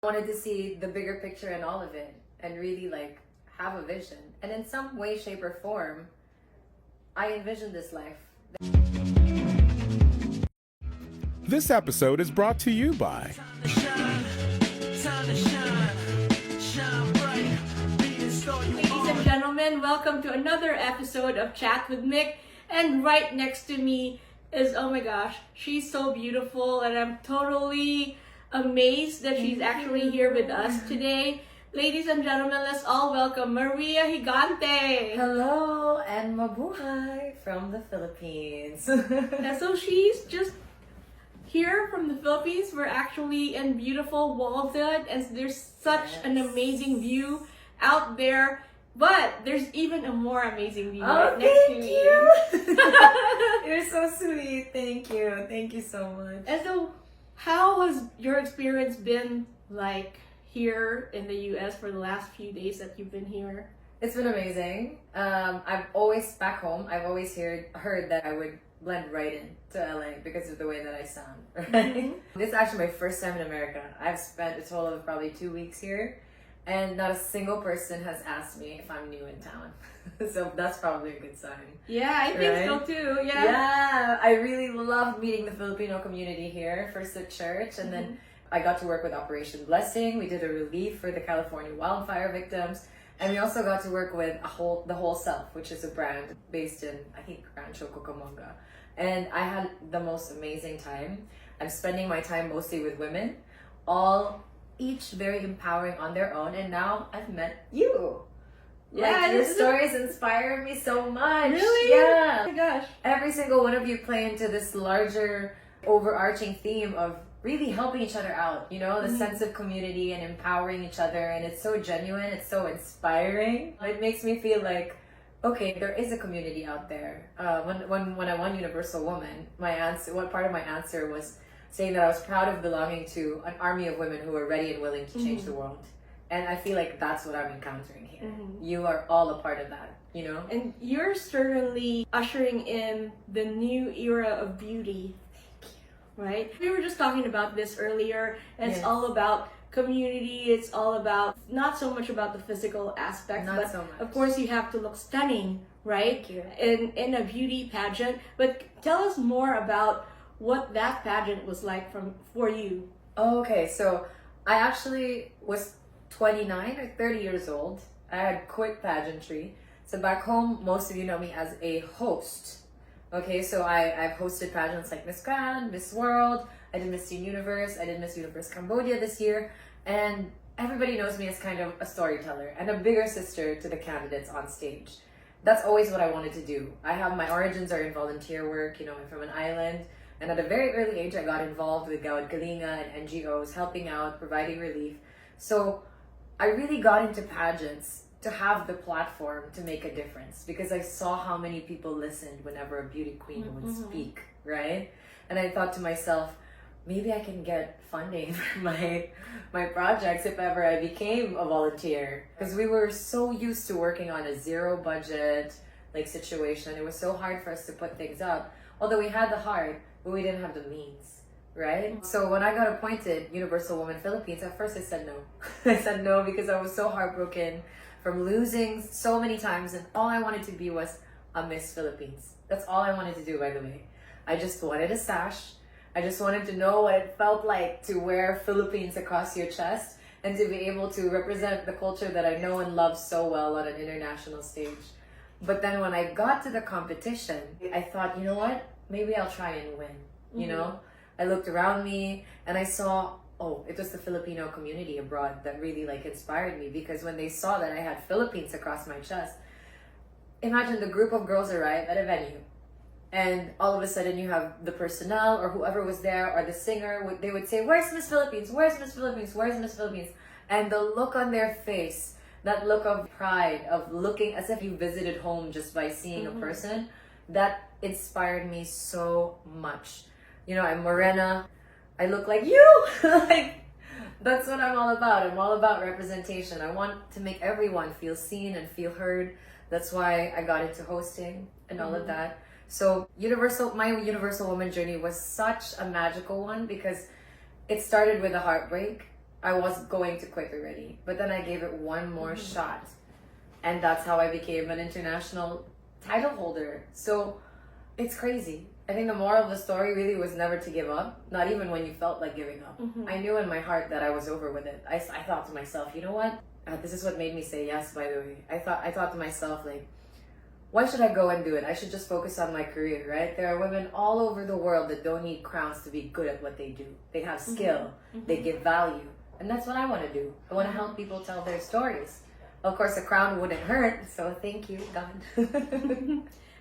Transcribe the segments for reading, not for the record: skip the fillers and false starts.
I wanted to see the bigger picture in all of it and really like have a vision. And in some way, shape, or form, I envisioned this life. This episode is brought to you by Ladies and gentlemen, welcome to another episode of Chat with Mick. And right next to me is, oh my gosh, she's so beautiful, and I'm totally amazed that she's actually here with us today. Ladies and gentlemen, let's all welcome Maria Gigante. Hello and mabuhay from the Philippines. And so she's just here from the Philippines. We're actually in beautiful Walden, and there's such an amazing view out there. But there's even a more amazing view right next to me. You're so sweet. Thank you. Thank you so much. And so, how has your experience been like here in the US for the last few days that you've been here? It's been amazing. I've always, back home, I've always heard that I would blend right in to LA because of the way that I sound, right? Mm-hmm. This is actually my first time in America. I've spent a total of probably 2 weeks here, and not a single person has asked me if I'm new in town. So that's probably a good sign. Yeah, I think Right? so too. Yeah. Yeah, I really loved meeting the Filipino community here, first at church, and then I got to work with Operation Blessing. We did a relief for the California wildfire victims. And we also got to work with the Whole Self, which is a brand based in, I think, Rancho Cucamonga. And I had the most amazing time. I'm spending my time mostly with women, each very empowering on their own. And now I've met you. Yeah, Like, your this is stories inspire me so much. Really? Yeah. Oh my gosh. Every single one of you play into this larger, overarching theme of really helping each other out, you know, the sense of community and empowering each other. And it's so genuine, it's so inspiring. It makes me feel like, okay, there is a community out there. When I won Universal Woman, one part of my answer was saying that I was proud of belonging to an army of women who are ready and willing to change the world. And I feel like that's what I'm encountering here. You are all a part of that, you know? And you're certainly ushering in the new era of beauty. Right? We were just talking about this earlier, and it's Yes. all about community. It's all about, not so much about the physical aspect, Not but so much. of course you have to look stunning, right? Thank you. In a beauty pageant. But tell us more about what that pageant was like for you. Okay, so I actually was 29 or 30 years old. I had quit pageantry. So back home, most of you know me as a host. Okay, so I've hosted pageants like Miss Grand, Miss World, I did Miss Teen Universe, I did Miss Universe Cambodia this year, and everybody knows me as kind of a storyteller and a bigger sister to the candidates on stage. That's always what I wanted to do. My origins are in volunteer work, you know, I'm from an island, and at a very early age I got involved with Gawad Kalinga and NGOs, helping out, providing relief. So I really got into pageants to have the platform to make a difference because I saw how many people listened whenever a beauty queen would speak, right? And I thought to myself, maybe I can get funding for my projects if ever I became a volunteer, because we were so used to working on a zero budget like situation. It was so hard for us to put things up, although we had the heart, but we didn't have the means, right? So when I got appointed Universal Woman Philippines, at first I said no. I said no because I was so heartbroken from losing so many times, and all I wanted to be was a Miss Philippines. That's all I wanted to do, by the way. I just wanted a sash. I just wanted to know what it felt like to wear Philippines across your chest and to be able to represent the culture that I know and love so well on an international stage. But then when I got to the competition, I thought, you know what? Maybe I'll try and win, you know? I looked around me and I saw, it was the Filipino community abroad that really like inspired me, because when they saw that I had Philippines across my chest, imagine the group of girls arrive at a venue and all of a sudden you have the personnel or whoever was there or the singer, they would say, "Where's Miss Philippines? Where's Miss Philippines? Where's Miss Philippines?" And the look on their face, that look of pride, of looking as if you visited home just by seeing a person, that inspired me so much. You know, I'm morena, I look like you. Like, that's what I'm all about. I'm all about representation. I want to make everyone feel seen and feel heard. That's why I got into hosting and all of that. So my Universal Woman journey was such a magical one because it started with a heartbreak, I was going to quit already. But then I gave it one more shot. And that's how I became an international title holder. So it's crazy. I think the moral of the story really was never to give up, not even when you felt like giving up. I knew in my heart that I was over with it. I thought to myself, you know what? This is what made me say yes, by the way. I thought to myself, like, why should I go and do it? I should just focus on my career, right? There are women all over the world that don't need crowns to be good at what they do. They have skill, they give value. And that's what I want to do. I want to help people tell their stories. Of course, a crown wouldn't hurt, so thank you, God.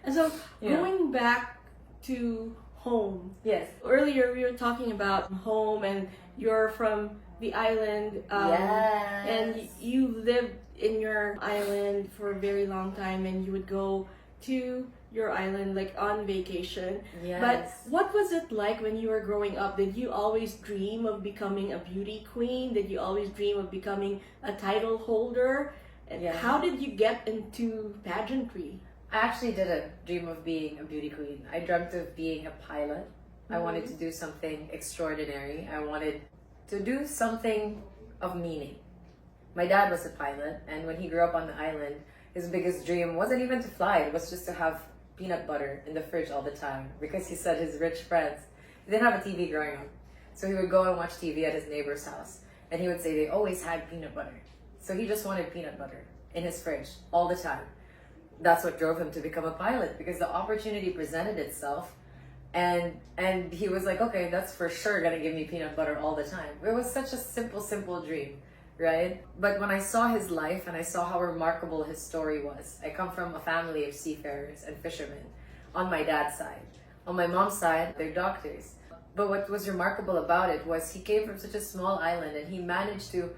And so, going back to home. Yes. Earlier, we were talking about home, and you're from the island. Yes. And you lived in your island for a very long time, and you would go to your island like on vacation. Yes. But what was it like when you were growing up? Did you always dream of becoming a beauty queen? Did you always dream of becoming a title holder? And how did you get into pageantry? I actually didn't dream of being a beauty queen. I dreamt of being a pilot. I wanted to do something extraordinary. I wanted to do something of meaning. My dad was a pilot, and when he grew up on the island, his biggest dream wasn't even to fly. It was just to have peanut butter in the fridge all the time, because he said his rich friends, he didn't have a TV growing up. So he would go and watch TV at his neighbor's house, and he would say they always had peanut butter. So he just wanted peanut butter in his fridge all the time. That's what drove him to become a pilot, because the opportunity presented itself, and he was like, okay, that's for sure gonna give me peanut butter all the time. It was such a simple dream, right? But when I saw his life and I saw how remarkable his story was, I come from a family of seafarers and fishermen on my dad's side. On my mom's side, they're doctors. But what was remarkable about it was he came from such a small island, and he managed to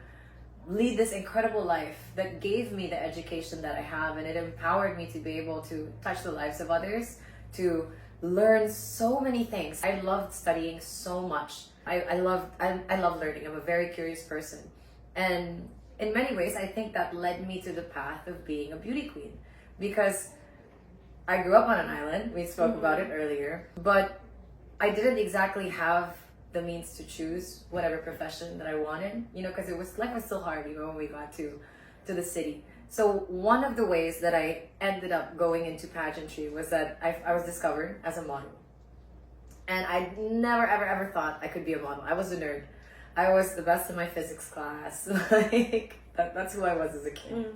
lead this incredible life that gave me the education that I have, and it empowered me to be able to touch the lives of others, to learn so many things. I loved studying so much. I love learning. I'm a very curious person, and in many ways I think that led me to the path of being a beauty queen, because I grew up on an island. We spoke about it earlier, but I didn't exactly have the means to choose whatever profession that I wanted, because life was still hard, when we got to the city. So one of the ways that I ended up going into pageantry was that I was discovered as a model. And I never, ever thought I could be a model. I was a nerd. I was the best in my physics class. That's who I was as a kid.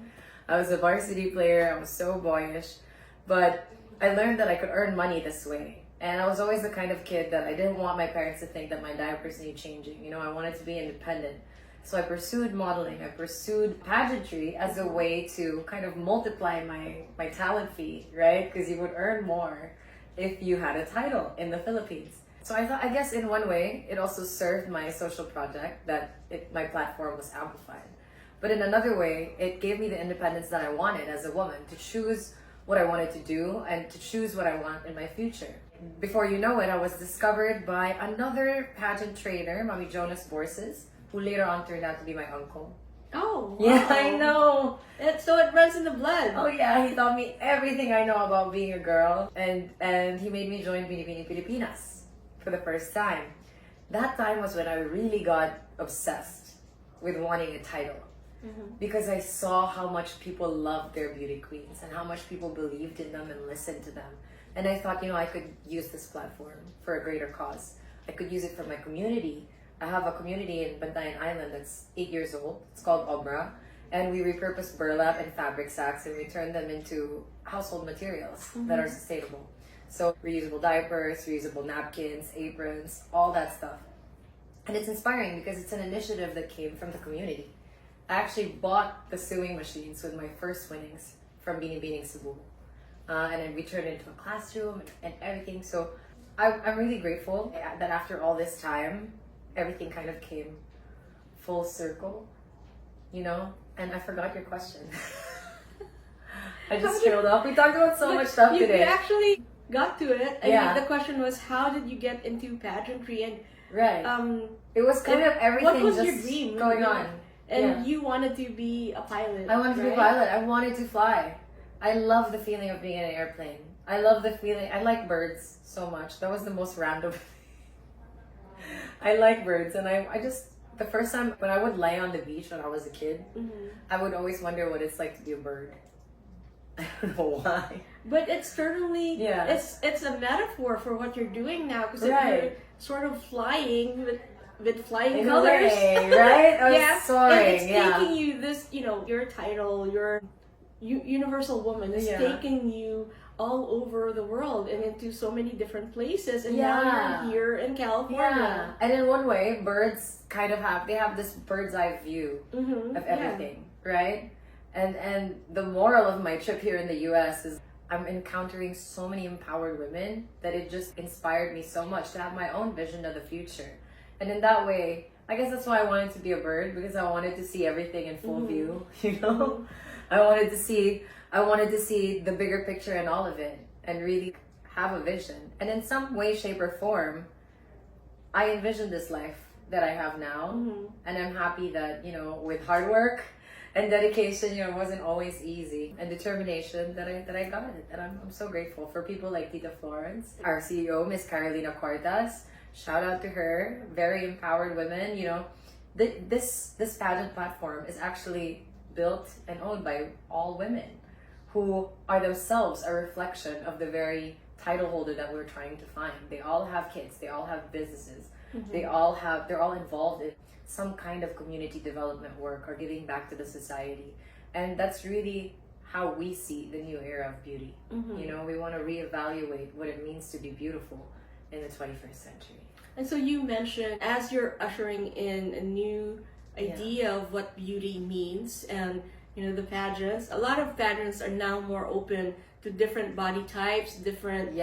I was a varsity player. I was so boyish. But I learned that I could earn money this way. And I was always the kind of kid that I didn't want my parents to think that my diapers need changing. I wanted to be independent. So I pursued modeling. I pursued pageantry as a way to kind of multiply my talent fee, right? Because you would earn more if you had a title in the Philippines. So I guess in one way, it also served my social project, that my platform was amplified. But in another way, it gave me the independence that I wanted as a woman, to choose what I wanted to do and to choose what I want in my future. Before you know it, I was discovered by another pageant trainer, Mami Jonas Borses, who later on turned out to be my uncle. Oh, wow. Yeah, I know. So it runs in the blood. Oh yeah, he taught me everything I know about being a girl, and he made me join Binibini Pilipinas for the first time. That time was when I really got obsessed with wanting a title. Because I saw how much people loved their beauty queens and how much people believed in them and listened to them. And I thought, I could use this platform for a greater cause. I could use it for my community. I have a community in Bantayan Island that's 8 years old. It's called Obra. And we repurpose burlap and fabric sacks, and we turn them into household materials that are sustainable. So reusable diapers, reusable napkins, aprons, all that stuff. And it's inspiring because it's an initiative that came from the community. I actually bought the sewing machines with my first winnings from Binibining Cebu. And then we turned it into a classroom and everything. So I'm really grateful that after all this time, everything kind of came full circle, And I forgot your question. I just trailed off. We talked about so much stuff today. You actually got to it. Yeah. The question was, how did you get into pageantry? And right. It was kind of everything. What was just your dream going on? And you wanted to be a pilot. I wanted to be a pilot. I wanted to fly. I love the feeling of being in an airplane. I love the feeling. I like birds so much. That was the most random. I like birds, and I just The first time when I would lay on the beach when I was a kid, Mm-hmm. I would always wonder what it's like to be a bird. I don't know why. But it's certainly Yeah. it's a metaphor for what you're doing now because you're Right. sort of flying with flying In a colors, way, right? I was yeah, soaring, and it's yeah. taking you this, your title, your universal woman is Yeah. taking you all over the world and into so many different places, and now Yeah. you're here in Yeah, California. and in one way, birds kind of have this bird's eye view Mm-hmm. of everything, right? And the moral of my trip here in the U.S. is I'm encountering so many empowered women that it just inspired me so much to have my own vision of the future. And in that way, I guess that's why I wanted to be a bird, because I wanted to see everything in full view, you know? I wanted to see the bigger picture in all of it and really have a vision. And in some way, shape, or form, I envision this life that I have now. Mm-hmm. And I'm happy that, with hard work and dedication, it wasn't always easy, and determination that I got it. And I'm so grateful for people like Tita Florence, our CEO, Miss Carolina Cortas. Shout out to her. Very empowered women. This pageant platform is actually built and owned by all women who are themselves a reflection of the very title holder that we're trying to find. They all have kids, they all have businesses, they're all involved in some kind of community development work or giving back to the society. And that's really how we see the new era of beauty. We want to reevaluate what it means to be beautiful in the 21st century. And so you mentioned, as you're ushering in a new idea of what beauty means, and the pageants, a lot of pageants are now more open to different body types, different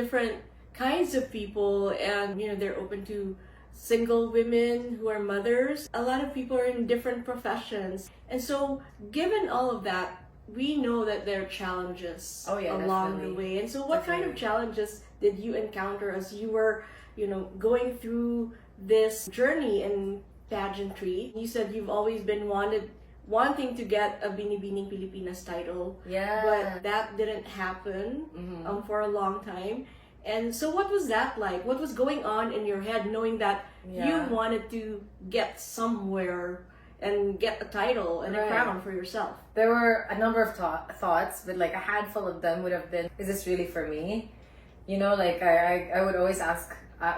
different kinds of people, and they're open to single women who are mothers. A lot of people are in different professions, and so given all of that, we know that there are challenges along the way. And so what kind of challenges did you encounter as you were going through this journey in pageantry? You said you've always been wanting to get a Binibining Pilipinas title, but that didn't happen for a long time. And so what was that like? What was going on in your head knowing that you wanted to get somewhere and get a title and a crown for yourself? There were a number of thoughts, but like a handful of them would have been, is this really for me? I would always ask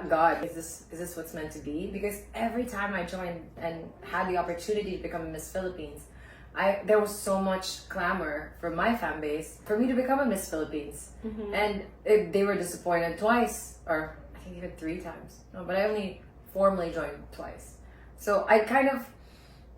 God, is this what's meant to be? Because every time I joined and had the opportunity to become a Miss Philippines, there was so much clamor from my fan base for me to become a Miss Philippines. And they were disappointed twice, or I think even 3 times. No, but I only formally joined twice. So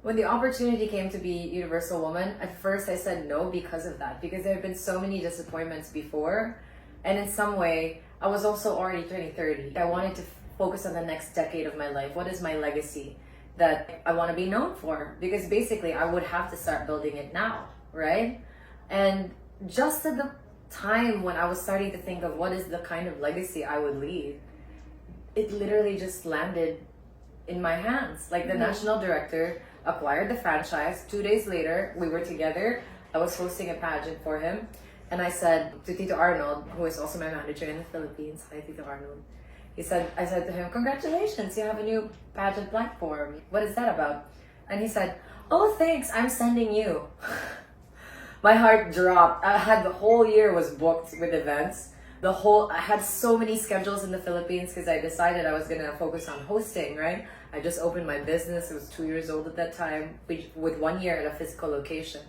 when the opportunity came to be Universal Woman, at first I said no because of that, because there had been so many disappointments before. And in some way, I was also already turning 30. I wanted to focus on the next decade of my life. What is my legacy that I want to be known for? Because basically, I would have to start building it now, right? And just at the time when I was starting to think of what is the kind of legacy I would leave, it literally just landed in my hands. Like the national director acquired the franchise. 2 days later, we were together. I was hosting a pageant for him. And I said to Tito Arnold, who is also my manager in the Philippines, hi Tito Arnold, I said to him, congratulations, you have a new pageant platform. What is that about? And he said, oh, thanks, I'm sending you. My heart dropped. The whole year was booked with events. I had so many schedules in the Philippines because I decided I was going to focus on hosting, right? I just opened my business. I was 2 years old at that time, with 1 year at a physical location.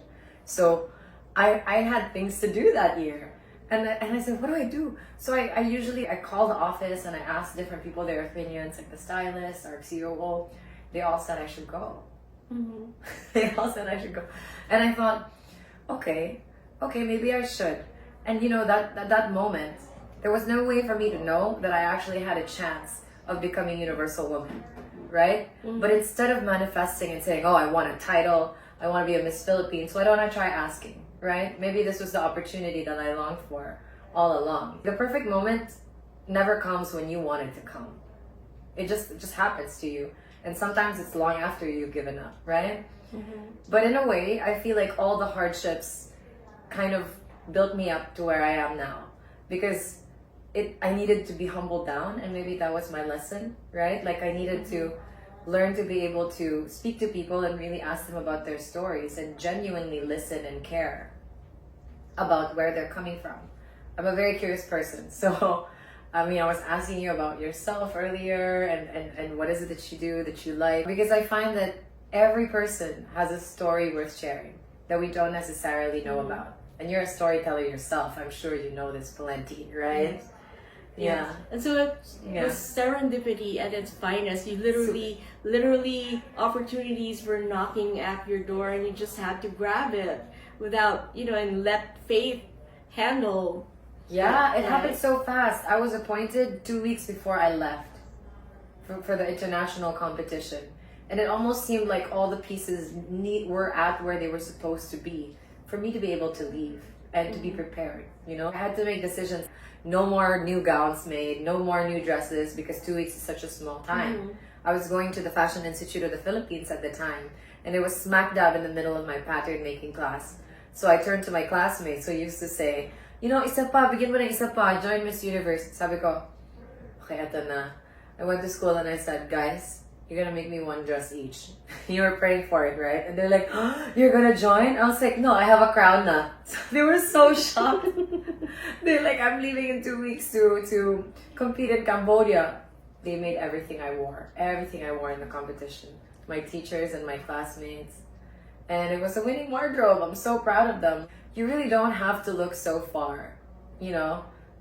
So I had things to do that year. And I said, what do I do? So I call the office and I ask different people their opinions, like the stylist, our COO. They all said I should go. They all said I should go. And I thought, okay, maybe I should. And that moment, there was no way for me to know that I actually had a chance of becoming Universal Woman, right? But instead of manifesting and saying, oh, I want a title, I want to be a Miss Philippines, why don't I try asking? Right? Maybe this was the opportunity that I longed for all along. The perfect moment never comes when you want it to come. It just happens to you. And sometimes it's long after you've given up, right? But in a way, I feel like all the hardships kind of built me up to where I am now. Because I needed to be humbled down, and maybe that was my lesson, right? Like I needed to learn to be able to speak to people and really ask them about their stories and genuinely listen and care about where they're coming from. I'm a very curious person, so I was asking you about yourself earlier and what is it that you do that you like, because I find that every person has a story worth sharing that we don't necessarily know about. And you're a storyteller yourself. I'm sure you know this plenty, right? Yes. Yeah. Yes. And so it was serendipity at its finest. You literally opportunities were knocking at your door and you just had to grab it without, and let faith handle. Yeah, it Right. happened so fast. I was appointed 2 weeks before I left for the international competition. And it almost seemed like all the pieces were at where they were supposed to be for me to be able to leave and to be prepared. I had to make decisions. No more new gowns made, no more new dresses, because 2 weeks is such a small time. I was going to the Fashion Institute of the Philippines at the time, and it was smack dab in the middle of my pattern making class. So I turned to my classmates who used to say, isa pa, bigyan mo ng isa pa, join Miss Universe. Sabi ko, okay, eto na. I went to school and I said, guys, you're gonna make me one dress each. You were praying for it, right? And they're like, oh, you're gonna join? I was like, no, I have a crown na. So they were so shocked. They're like, I'm leaving in 2 weeks to compete in Cambodia. They made everything I wore in the competition. My teachers and my classmates. And it was a winning wardrobe. I'm so proud of them. You really don't have to look so far,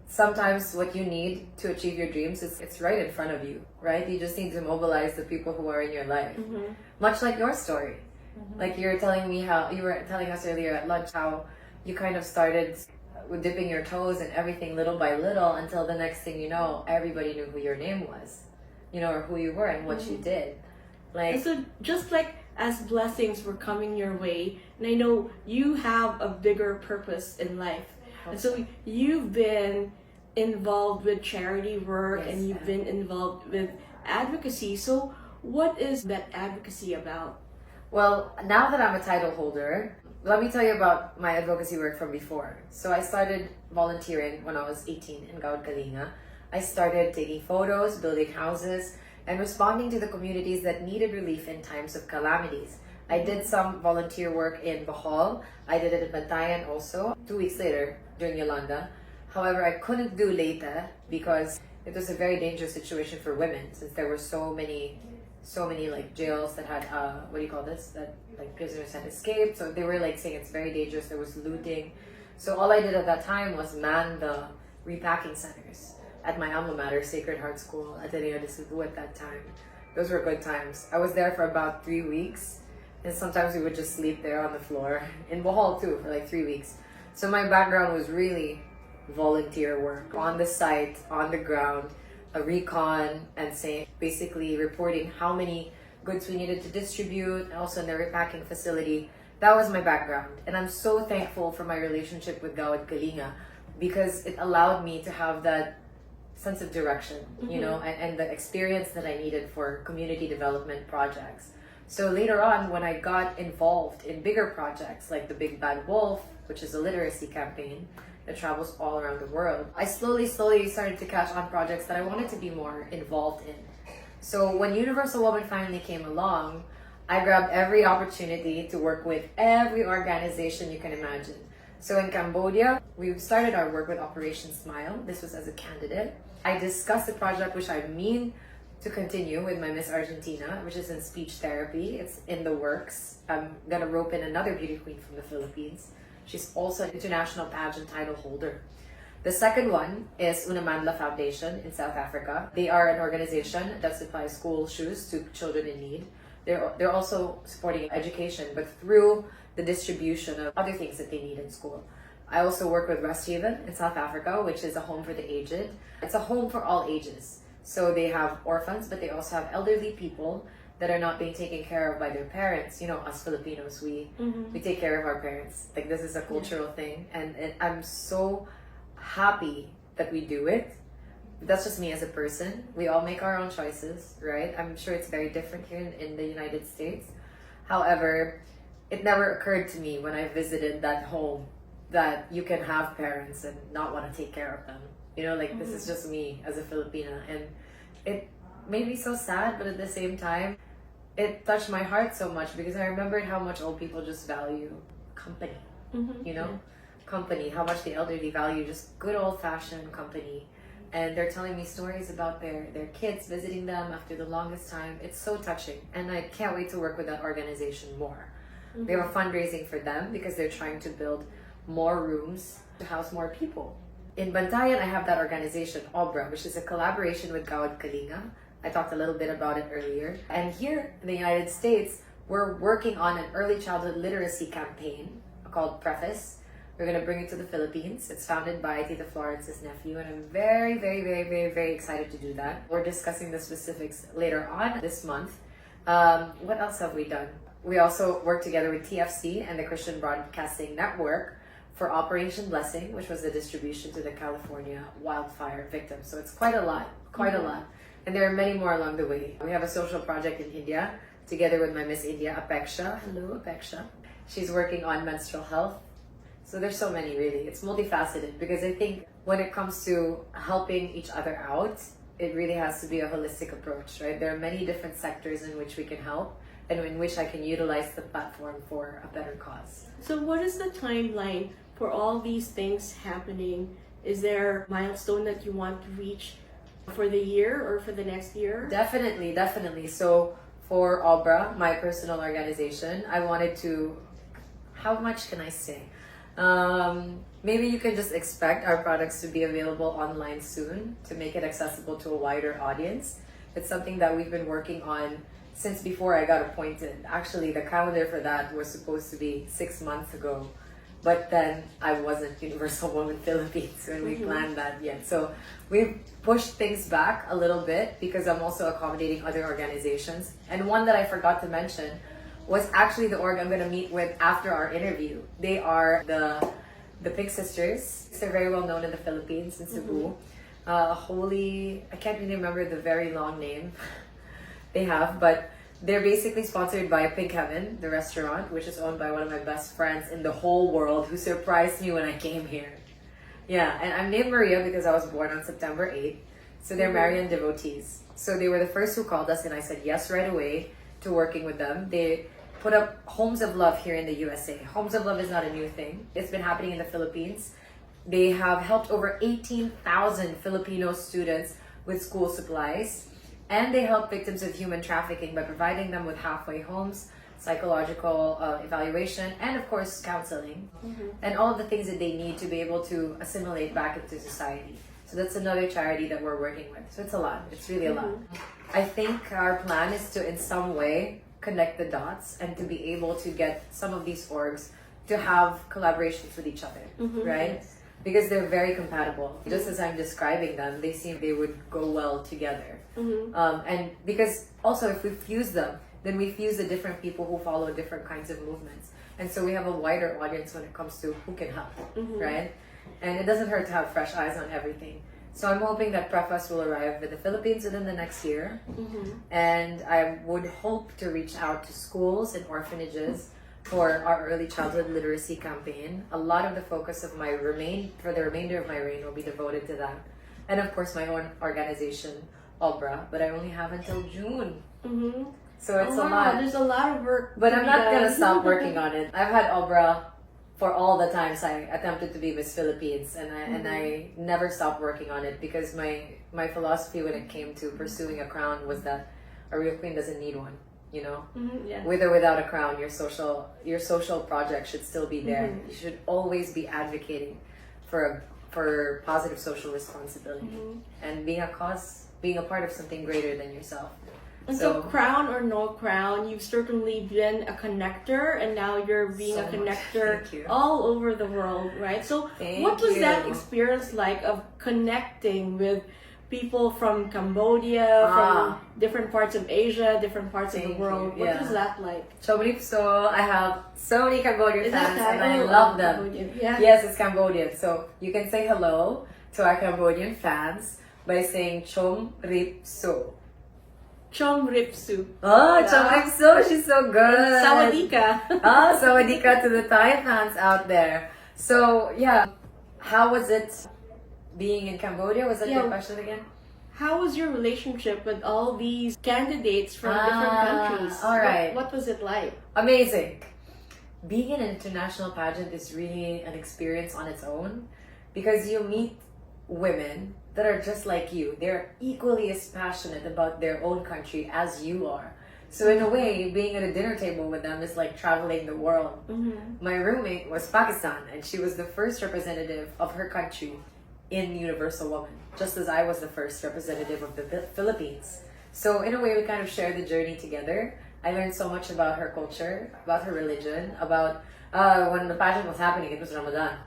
Sometimes what you need to achieve your dreams it's right in front of you, right? You just need to mobilize the people who are in your life. Much like your story. Like you were telling us earlier at lunch how you kind of started with dipping your toes and everything little by little until the next thing you know, everybody knew who your name was, or who you were and what you did. And so just like as blessings were coming your way, and I know you have a bigger purpose in life. And so you've been involved with charity work, Yes, and you've been involved with advocacy. So what is that advocacy about? Well, now that I'm a title holder, let me tell you about my advocacy work from before. So I started volunteering when I was 18 in Gawad Kalinga. I started taking photos, building houses, and responding to the communities that needed relief in times of calamities. I did some volunteer work in Bohol. I did it in Bantayan also. 2 weeks later, during Yolanda. However, I couldn't do Leyte because it was a very dangerous situation for women, since there were so many like jails that had that like prisoners had escaped. So they were like saying it's very dangerous. There was looting. So all I did at that time was man the repacking centers at my alma mater, Sacred Heart School, Ateneo de Cebu at that time. Those were good times. I was there for about 3 weeks, and sometimes we would just sleep there on the floor in Bohol too for like 3 weeks. So my background was really volunteer work on the site, on the ground, a recon, and basically reporting how many goods we needed to distribute, also in the repacking facility. That was my background, and I'm so thankful for my relationship with Gawad Kalinga because it allowed me to have that sense of direction, and the experience that I needed for community development projects. So later on, when I got involved in bigger projects like the Big Bad Wolf, which is a literacy campaign that travels all around the world, I slowly started to catch on projects that I wanted to be more involved in. So when Universal Woman finally came along, I grabbed every opportunity to work with every organization you can imagine. So in Cambodia, we started our work with Operation Smile. This was as a candidate. I discussed the project, which I mean to continue with my Miss Argentina, which is in speech therapy. It's in the works. I'm gonna rope in another beauty queen from the Philippines. She's also an international pageant title holder. The second one is Una Manla Foundation in South Africa. They are an organization that supplies school shoes to children in need. They're also supporting education, but through the distribution of other things that they need in school. I also work with Rest Haven in South Africa, which is a home for the aged. It's a home for all ages. So they have orphans, but they also have elderly people that are not being taken care of by their parents. Us Filipinos, we take care of our parents. Like, this is a cultural thing, and I'm so happy that we do it. That's just me as a person. We all make our own choices, right? I'm sure it's very different here in the United States. However, it never occurred to me when I visited that home that you can have parents and not want to take care of them. This is just me as a Filipina, and it made me so sad, but at the same time, it touched my heart so much because I remembered how much old people just value company, you know, company, how much the elderly value just good old-fashioned company. And they're telling me stories about their kids visiting them after the longest time. It's so touching, and I can't wait to work with that organization more. We have a fundraising for them because they're trying to build more rooms to house more people. In Bantayan, I have that organization, Obra, which is a collaboration with Gawad Kalinga. I talked a little bit about it earlier. And here in the United States, we're working on an early childhood literacy campaign called Preface. We're going to bring it to the Philippines. It's founded by Tita Florence's nephew, and I'm very, very, very, very, very excited to do that. We're discussing the specifics later on this month. What else have we done? We also work together with TFC and the Christian Broadcasting Network for Operation Blessing, which was the distribution to the California wildfire victims. So it's quite a lot, a lot. And there are many more along the way. We have a social project in India together with my Miss India, Apeksha. Hello, Apeksha. She's working on menstrual health. So there's so many, really. It's multifaceted because I think when it comes to helping each other out, it really has to be a holistic approach, right? There are many different sectors in which we can help and in which I can utilize the platform for a better cause. So what is the timeline for all these things happening? Is there a milestone that you want to reach for the year or for the next year? Definitely, definitely. So for Obra, my personal organization, I wanted to, how much can I say? Maybe you can just expect our products to be available online soon to make it accessible to a wider audience. It's something that we've been working on since before I got appointed. Actually, the calendar for that was supposed to be 6 months ago, but then I wasn't Universal Women Philippines when we planned that yet. So we've pushed things back a little bit because I'm also accommodating other organizations. And one that I forgot to mention was actually the org I'm going to meet with after our interview. They are the Pink Sisters. They're very well known in the Philippines, in Cebu. I can't really remember the very long name they have, but they're basically sponsored by Pink Heaven, the restaurant, which is owned by one of my best friends in the whole world who surprised me when I came here. Yeah, and I'm named Maria because I was born on September 8th. So they're Marian devotees. So they were the first who called us, and I said yes right away to working with them. They put up Homes of Love here in the USA. Homes of Love is not a new thing. It's been happening in the Philippines. They have helped over 18,000 Filipino students with school supplies. And they help victims of human trafficking by providing them with halfway homes, psychological evaluation, and of course counseling, and all of the things that they need to be able to assimilate back into society. So that's another charity that we're working with. So it's a lot. It's really a lot. I think our plan is to in some way connect the dots and to be able to get some of these orgs to have collaborations with each other, right? Because they're very compatible. Just as I'm describing them, they seem they would go well together. And because also if we fuse them, then we fuse the different people who follow different kinds of movements. And so we have a wider audience when it comes to who can help, right? And it doesn't hurt to have fresh eyes on everything. So I'm hoping that Preface will arrive in the Philippines within the next year. And I would hope to reach out to schools and orphanages for our early childhood literacy campaign. A lot of the focus of for the remainder of my reign will be devoted to that. And of course my own organization, Obra, but I only have until June. So it's a lot. There's a lot of work. But I'm not gonna stop working on it. I've had Obra for all the times I attempted to be Miss Philippines, and I never stopped working on it because my philosophy when it came to pursuing a crown was that a real queen doesn't need one. You know, with or without a crown, your social project should still be there. You should always be advocating for positive social responsibility and being a part of something greater than yourself. And so crown or no crown, you've certainly been a connector, and now you're being a connector all over the world, right? So what was that experience like of connecting with people from Cambodia, from different parts of Asia, different parts of the world? What was that like? So I have so many Cambodian fans, and I love them. Yes, it's Cambodian. So you can say hello to our Cambodian fans by saying Chom Rip So. Chom Rip Su. Oh, Chom Rip So, she's so good. Sawadika. Sawadika to the Thai fans out there. So yeah, how was it being in Cambodia? Was that your question again? How was your relationship with all these candidates from different countries? us. All right. What was it like? Amazing. Being in an international pageant is really an experience on its own because you meet women that are just like you. They're equally as passionate about their own country as you are. So in a way, being at a dinner table with them is like traveling the world. My roommate was Pakistan, and she was the first representative of her country in Universal Woman, just as I was the first representative of the Philippines. So in a way, we kind of shared the journey together. I learned so much about her culture, about her religion, about when the pageant was happening, it was Ramadan.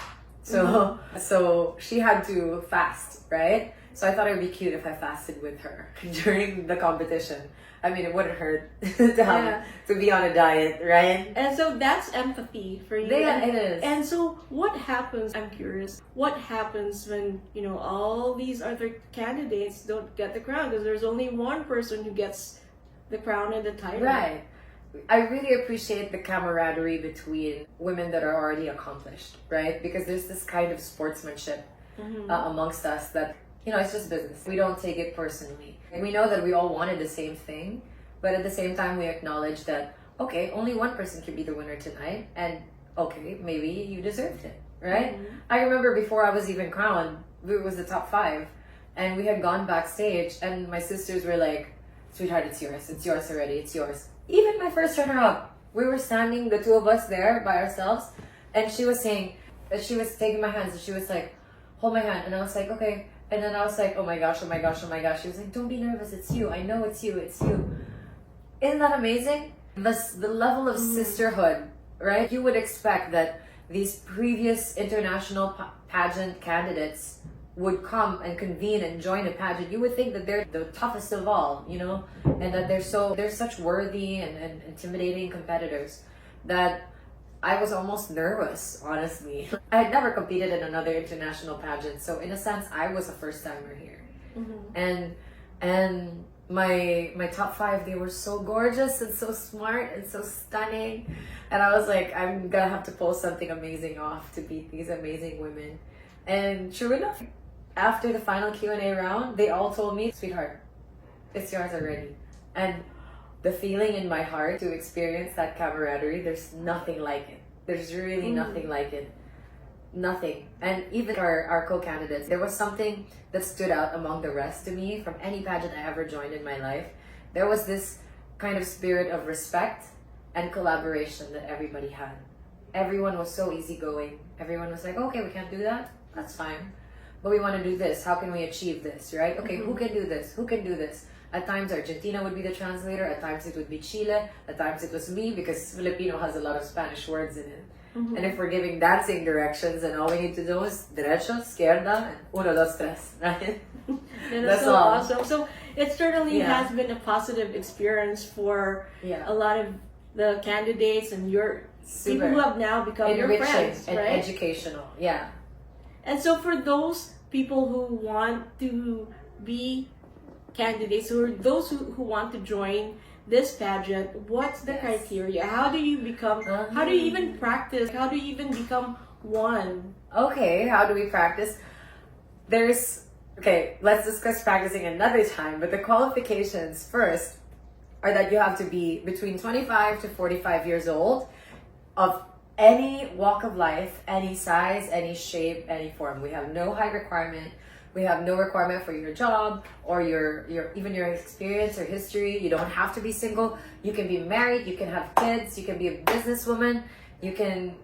So she had to fast, right? So I thought it would be cute if I fasted with her during the competition. I mean, it wouldn't hurt to be on a diet, right? And so that's empathy for you. Yeah, it is. And so what happens, I'm curious, what happens when, all these other candidates don't get the crown? Because there's only one person who gets the crown and the title. Right. I really appreciate the camaraderie between women that are already accomplished, right? Because there's this kind of sportsmanship amongst us that, it's just business. We don't take it personally. And we know that we all wanted the same thing, but at the same time, we acknowledge that, okay, only one person can be the winner tonight, and okay, maybe you deserved it, right? I remember before I was even crowned, it was the top 5, and we had gone backstage, and my sisters were like, sweetheart, it's yours already, it's yours. Even my first runner-up, we were standing, the two of us there by ourselves, and she was saying, she was taking my hands, and she was like, hold my hand, and I was like, okay. And then I was like, oh my gosh. She was like, don't be nervous, it's you. I know it's you. Isn't that amazing? The level of sisterhood, right? You would expect that these previous international pageant candidates would come and convene and join a pageant. You would think that they're the toughest of all, and that they're such worthy and intimidating competitors that I was almost nervous, honestly. I had never competed in another international pageant, so in a sense, I was a first-timer here. And my top 5, they were so gorgeous and so smart and so stunning. And I was like, I'm gonna have to pull something amazing off to beat these amazing women. And sure enough, after the final Q&A round, they all told me, sweetheart, it's yours already. And the feeling in my heart to experience that camaraderie, there's nothing like it. There's really nothing like it. Nothing. And even our co-candidates, there was something that stood out among the rest to me from any pageant I ever joined in my life. There was this kind of spirit of respect and collaboration that everybody had. Everyone was so easygoing. Everyone was like, okay, we can't do that? That's fine. But we want to do this. How can we achieve this, right? Okay, who can do this? Who can do this? At times Argentina would be the translator, at times it would be Chile, at times it was me because Filipino has a lot of Spanish words in it. And if we're giving dancing directions and all we need to do is derecho, izquierda, and uno, dos, tres, right? That's so all. awesome. So it certainly has been a positive experience for a lot of the candidates and your people who have now become your friends, and right? educational, And so for those people who want to be candidates, or those who want to join this pageant, what's the criteria? How do you become, how do you even practice? How do you even become one? Okay, how do we practice? Let's discuss practicing another time, but the qualifications first are that you have to be between 25 to 45 years old, of any walk of life, any size, any shape, any form. We have no height requirement. We have no requirement for your job or your even your experience or history. You don't have to be single. You can be married. You can have kids. You can be a businesswoman. You can,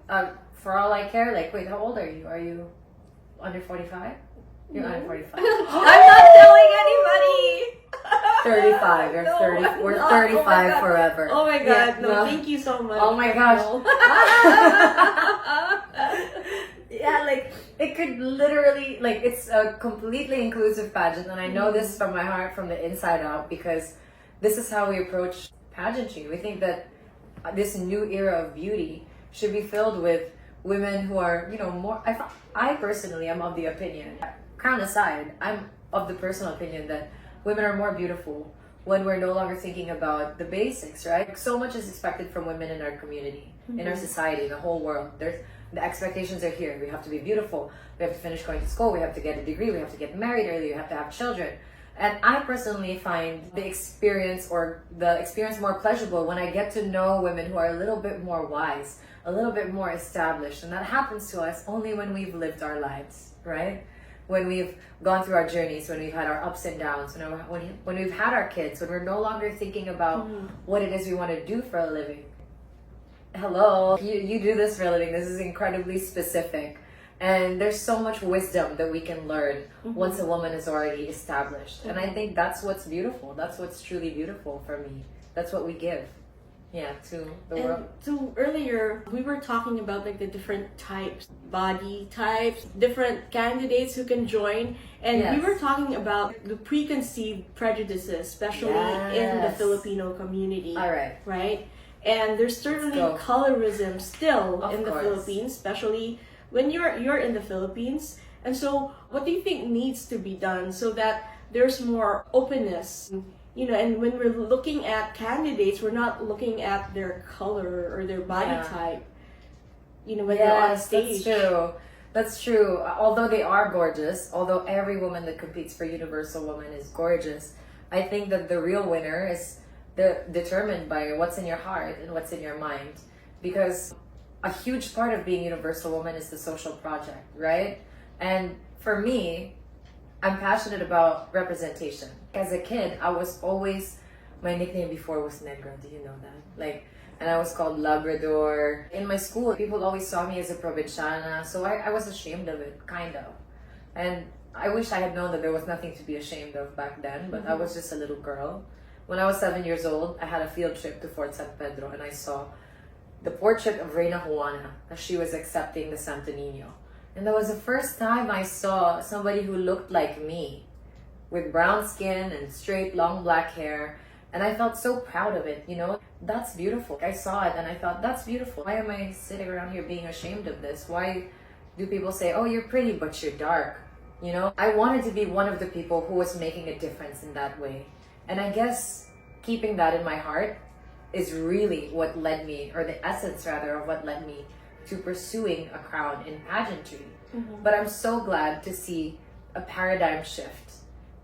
for all I care, like, wait, how old are you? Are you under 45? You're under 45. I'm not telling anybody. 35. You're 30. We're 35 forever. Oh my God! No, thank you so much. Oh my gosh. Yeah, like it could literally, like, it's a completely inclusive pageant, and I know this from my heart, from the inside out, because this is how we approach pageantry. We think that this new era of beauty should be filled with women who are, more. I personally am of the opinion, crown aside, I'm of the personal opinion that women are more beautiful when we're no longer thinking about the basics, right? So much is expected from women in our community, in our society, in the whole world. The expectations are here. We have to be beautiful. We have to finish going to school. We have to get a degree. We have to get married early. We have to have children. And I personally find the experience more pleasurable when I get to know women who are a little bit more wise, a little bit more established. And that happens to us only when we've lived our lives, right? When we've gone through our journeys, when we've had our ups and downs, when we've had our kids, when we're no longer thinking about what it is we want to do for a living. Hello, you do this for a living. This is incredibly specific. And there's so much wisdom that we can learn once a woman is already established. And I think that's what's beautiful. That's what's truly beautiful for me. That's what we give, to the world. So earlier, we were talking about like the different types, body types, different candidates who can join. And we were talking about the preconceived prejudices, especially in the Filipino community. All right. Right? And there's certainly colorism still in the Philippines, especially when you're in the Philippines. And so what do you think needs to be done so that there's more openness? And when we're looking at candidates, we're not looking at their color or their body type, when they're on stage. That's true. Although they are gorgeous, although every woman that competes for Universal Woman is gorgeous, I think that the real winner is determined by what's in your heart and what's in your mind. Because a huge part of being Universal Woman is the social project, right? And for me, I'm passionate about representation. As a kid, my nickname before was Negro. Do you know that? And I was called Labrador. In my school, people always saw me as a provinciana, so I was ashamed of it, kind of. And I wish I had known that there was nothing to be ashamed of back then, but I was just a little girl. When I was 7 years old, I had a field trip to Fort San Pedro, and I saw the portrait of Reina Juana as she was accepting the Santo Niño. And that was the first time I saw somebody who looked like me, with brown skin and straight, long black hair. And I felt so proud of it, That's beautiful. I saw it and I thought, that's beautiful. Why am I sitting around here being ashamed of this? Why do people say, oh, you're pretty, but you're dark? I wanted to be one of the people who was making a difference in that way. And I guess keeping that in my heart is really what led me, or the essence rather, of what led me to pursuing a crown in pageantry. But I'm so glad to see a paradigm shift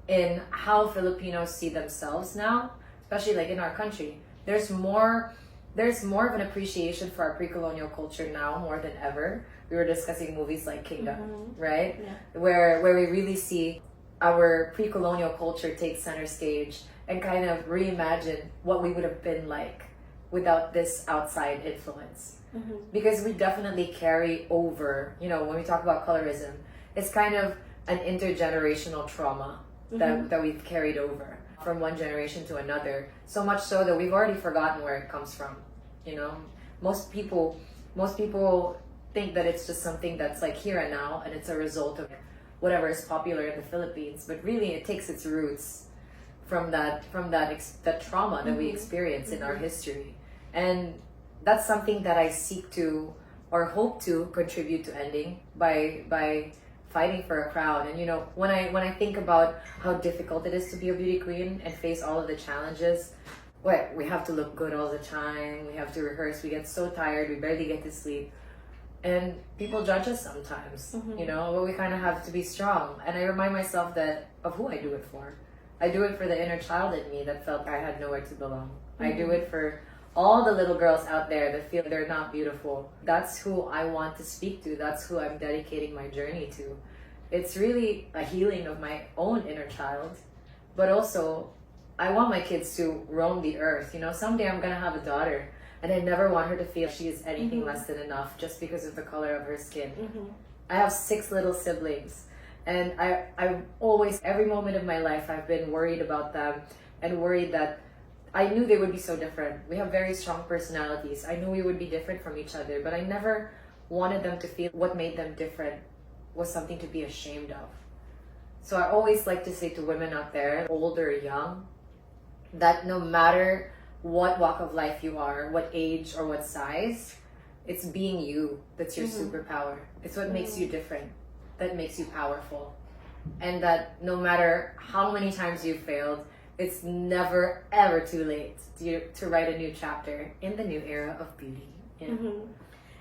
in how Filipinos see themselves now, especially in our country. There's more of an appreciation for our pre-colonial culture now more than ever. We were discussing movies like Kingdom, right? Yeah. Where we really see our pre-colonial culture take center stage and kind of reimagine what we would have been like without this outside influence. Because we definitely carry over, when we talk about colorism, it's kind of an intergenerational trauma that we've carried over from one generation to another. So much so that we've already forgotten where it comes from. Most people think that it's just something that's here and now, and it's a result of whatever is popular in the Philippines. But really, it takes its roots from that trauma that we experience in our history. And that's something that I seek to, or hope to, contribute to ending by fighting for a crown. And when I think about how difficult it is to be a beauty queen and face all of the challenges, we have to look good all the time, we have to rehearse, we get so tired, we barely get to sleep, and people judge us sometimes, but we kind of have to be strong. And I remind myself of who I do it for. I do it for the inner child in me that felt I had nowhere to belong. I do it for all the little girls out there that feel they're not beautiful. That's who I want to speak to. That's who I'm dedicating my journey to. It's really a healing of my own inner child, but also I want my kids to roam the earth. Someday I'm gonna have a daughter, and I never want her to feel she is anything less than enough just because of the color of her skin. I have 6 little siblings, and I always, every moment of my life, I've been worried about them and worried that I knew they would be so different. We have very strong personalities. I knew we would be different from each other, but I never wanted them to feel what made them different was something to be ashamed of. So I always like to say to women out there, old or young, that no matter what walk of life you are, what age or what size, it's being you that's your superpower. It's what makes you different, that makes you powerful. And that no matter how many times you've failed, it's never ever too late to write a new chapter in the new era of beauty.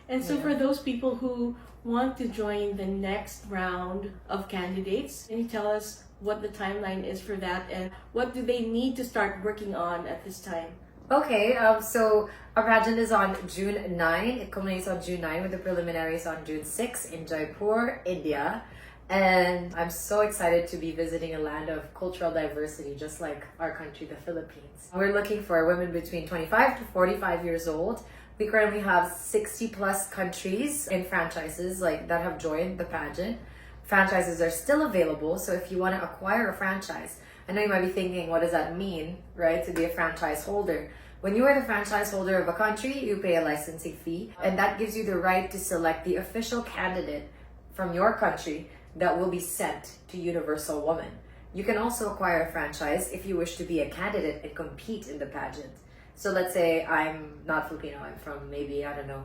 And so for those people who want to join the next round of candidates, can you tell us what the timeline is for that, and what do they need to start working on at this time? Okay, so our pageant is on June 9. It culminates on June 9 with the preliminaries on June 6 in Jaipur, India. And I'm so excited to be visiting a land of cultural diversity, just like our country, the Philippines. We're looking for women between 25 to 45 years old. We currently have 60 plus countries in franchises that have joined the pageant. Franchises are still available, so if you want to acquire a franchise, I know you might be thinking, what does that mean, right, to be a franchise holder? When you are the franchise holder of a country, you pay a licensing fee, and that gives you the right to select the official candidate from your country that will be sent to Universal Woman. You can also acquire a franchise if you wish to be a candidate and compete in the pageant. So let's say I'm not Filipino, I'm from maybe, I don't know,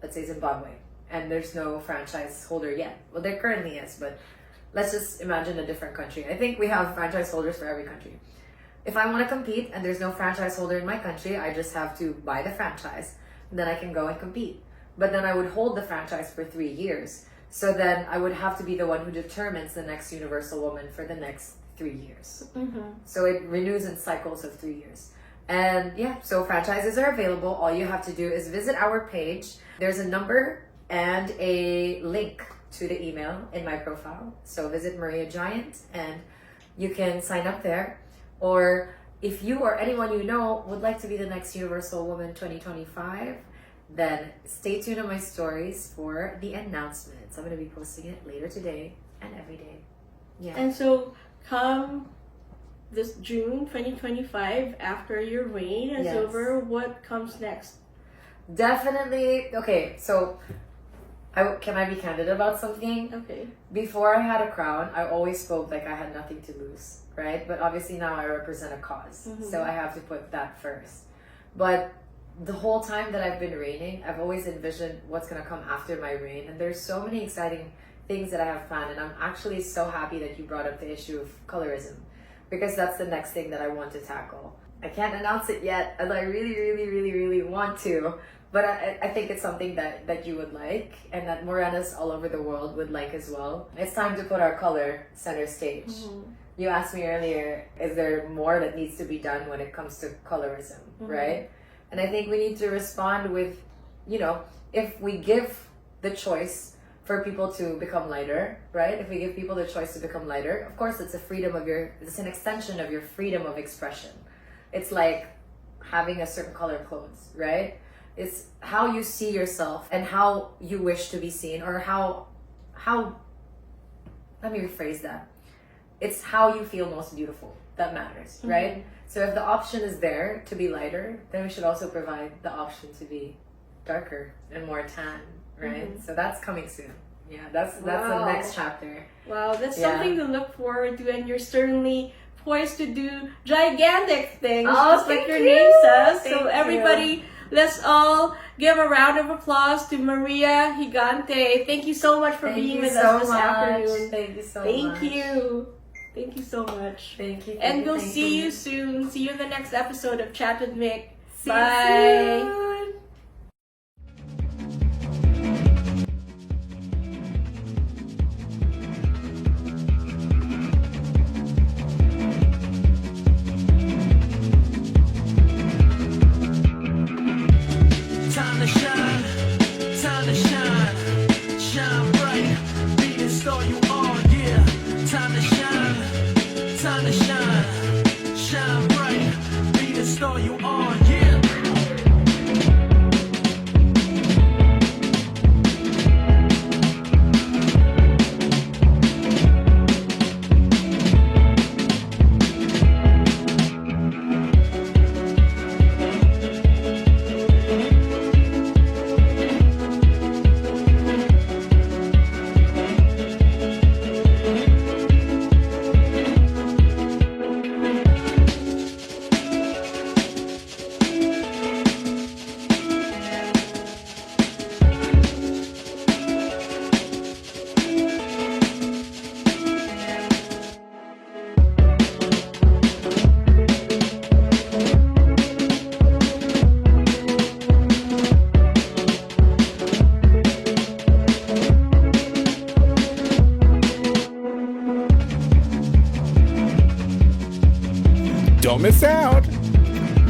let's say Zimbabwe, and there's no franchise holder yet. Well, there currently is, but let's just imagine a different country. I think we have franchise holders for every country. If I want to compete and there's no franchise holder in my country, I just have to buy the franchise, and then I can go and compete. But then I would hold the franchise for 3 years. So then I would have to be the one who determines the next Universal Woman for the next 3 years. So it renews in cycles of 3 years. And yeah, so franchises are available. All you have to do is visit our page. There's a number and a link to the email in my profile. So visit Maria Gigante and you can sign up there. Or if you or anyone you know would like to be the next Universal Woman 2025, then stay tuned on my stories for the announcements. I'm going to be posting it later today and every day. Yeah. And so come this June 2025, after your reign is over, what comes next? Definitely. Okay, so can I be candid about something? Okay. Before I had a crown, I always spoke like I had nothing to lose, right? But obviously now I represent a cause, so I have to put that first. But the whole time that I've been reigning, I've always envisioned what's going to come after my reign. And there's so many exciting things that I have planned. And I'm actually so happy that you brought up the issue of colorism, because that's the next thing that I want to tackle. I can't announce it yet, and I really want to. But I think it's something that you would like, and that Morenas all over the world would like as well. It's time to put our color center stage. You asked me earlier, is there more that needs to be done when it comes to colorism, right? And I think we need to respond with, if we give the choice for people to become lighter, right? If we give people the choice to become lighter, of course, it's an extension of your freedom of expression. It's like having a certain color clothes, right? It's how you see yourself and how you wish to be seen, or how, let me rephrase that. It's how you feel most beautiful that matters, right? So if the option is there to be lighter, then we should also provide the option to be darker and more tan, right? So that's coming soon. Yeah, that's the next chapter. Wow, that's something to look forward to, and you're certainly poised to do gigantic things, just like your name says. So everybody, let's all give a round of applause to Maria Gigante. Thank you so much for being with us this afternoon. Thank you so much. Thank you. Thank you so much. Thank you. And we'll see you soon. See you in the next episode of Chat with Mic. See Bye. you soon. Time to shine, shine bright, be the star you are, yeah. Time to shine, shine bright, be the star you are, yeah. miss out.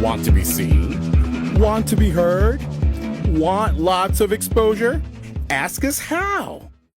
Want to be seen? Want to be heard? Want lots of exposure? Ask us how.